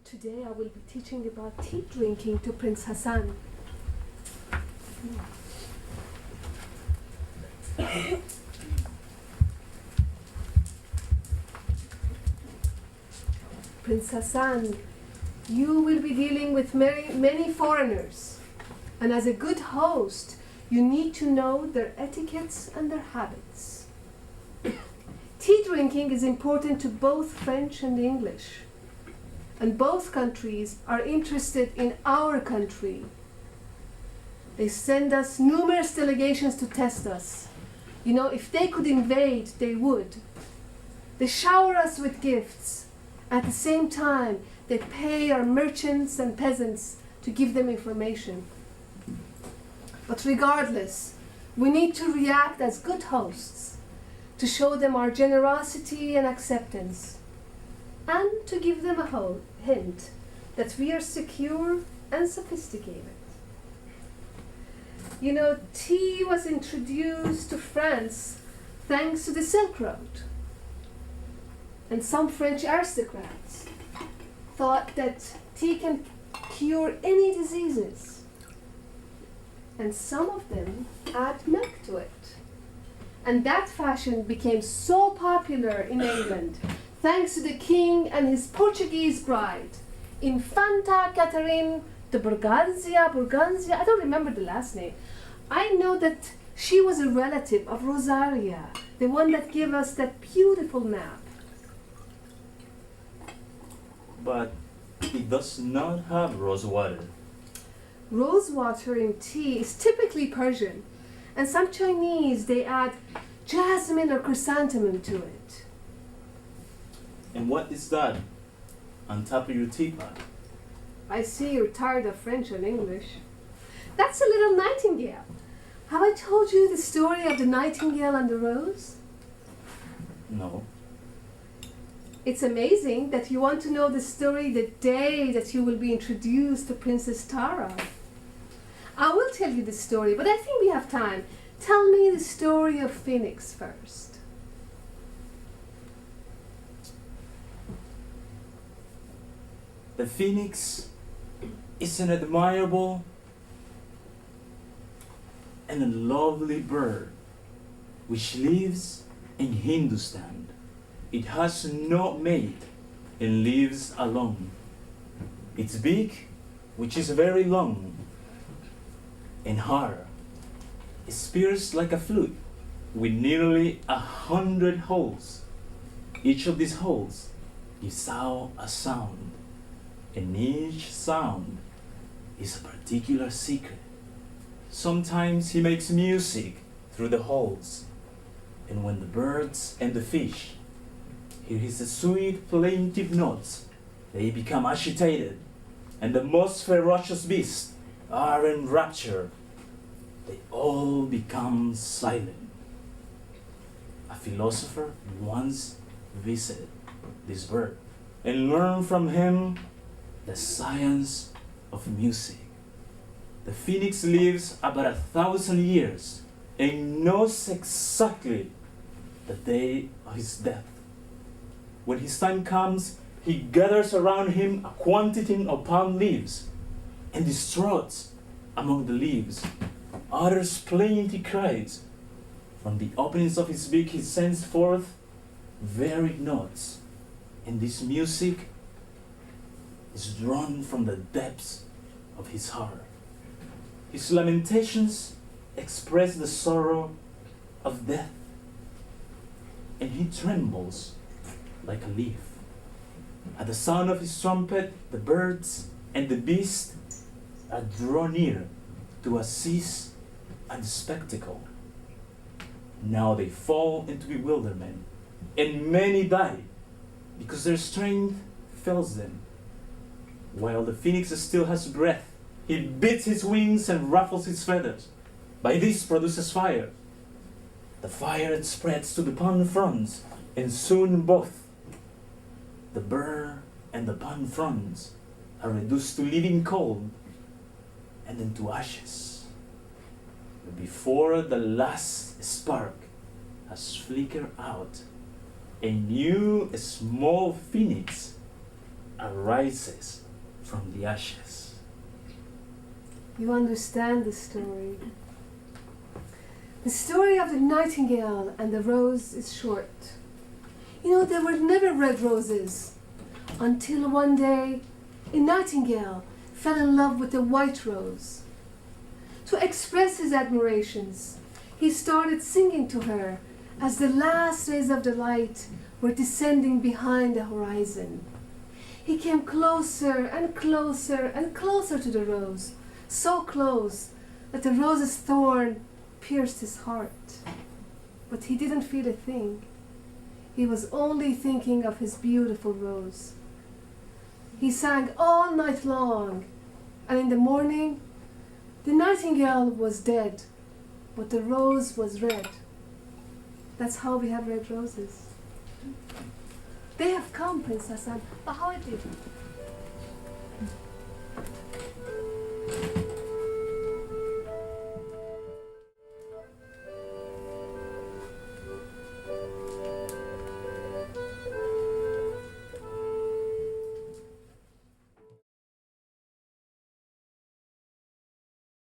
Today I will be teaching about tea drinking to Prince Hassan. Prince Hassan, you will be dealing with many foreigners, and as a good host, you need to know their etiquettes and their habits. Tea drinking is important to both French and English, and both countries are interested in our country. They send us numerous delegations to test us. You know, if they could invade, they would. They shower us with gifts. At the same time, they pay our merchants and peasants to give them information. But regardless, we need to react as good hosts to show them our generosity and acceptance, and to give them a hint that we are secure and sophisticated. You know, tea was introduced to France thanks to the Silk Road. And some French aristocrats thought that tea can cure any diseases. And some of them add milk to it. And that fashion became so popular in England thanks to the king and his Portuguese bride, Infanta Catherine de Braganza, I don't remember the last name. I know that she was a relative of Rosaria, the one that gave us that beautiful map. But it does not have rose water. Rose water in tea is typically Persian, and some Chinese, they add jasmine or chrysanthemum to it. And what is that on top of your teapot? I see you're tired of French and English. That's a little nightingale. Have I told you the story of the nightingale and the rose? No. It's amazing that you want to know the story the day that you will be introduced to Princess Tara. I will tell you the story, but I think we have time. Tell me the story of Phoenix first. The phoenix is an admirable and a lovely bird which lives in Hindustan. It has no mate and lives alone. Its beak, which is very long and hard, is pierced like a flute with nearly 100 holes. Each of these holes gives out a sound, and each sound is a particular secret. Sometimes he makes music through the holes, and when the birds and the fish hear his sweet plaintive notes, they become agitated, and the most ferocious beasts are in rapture. They all become silent. A philosopher once visited this bird and learned from him the science of music. The phoenix lives about 1,000 years and knows exactly the day of his death. When his time comes, he gathers around him a quantity of palm leaves and destroys among the leaves, utters plaintive cries. From the openings of his beak he sends forth varied notes, and this music is drawn from the depths of his heart. His lamentations express the sorrow of death, and he trembles like a leaf. At the sound of his trumpet, the birds and the beasts are drawn near to assist at the spectacle. Now they fall into bewilderment, and many die because their strength fails them. While the phoenix still has breath, he beats his wings and ruffles his feathers. By this produces fire. The fire spreads to the pond fronts, and soon both the bird and the pond fronts are reduced to living cold and then to ashes. But before the last spark has flickered out, a new small phoenix arises from the ashes. You understand the story. The story of the nightingale and the rose is short. You know, there were never red roses until one day a nightingale fell in love with a white rose. To express his admirations, he started singing to her as the last rays of the light were descending behind the horizon. He came closer and closer and closer to the rose, so close that the rose's thorn pierced his heart. But he didn't feel a thing. He was only thinking of his beautiful rose. He sang all night long, and in the morning, the nightingale was dead, but the rose was red. That's how we have red roses. They have come, Princess Anne. But how did you?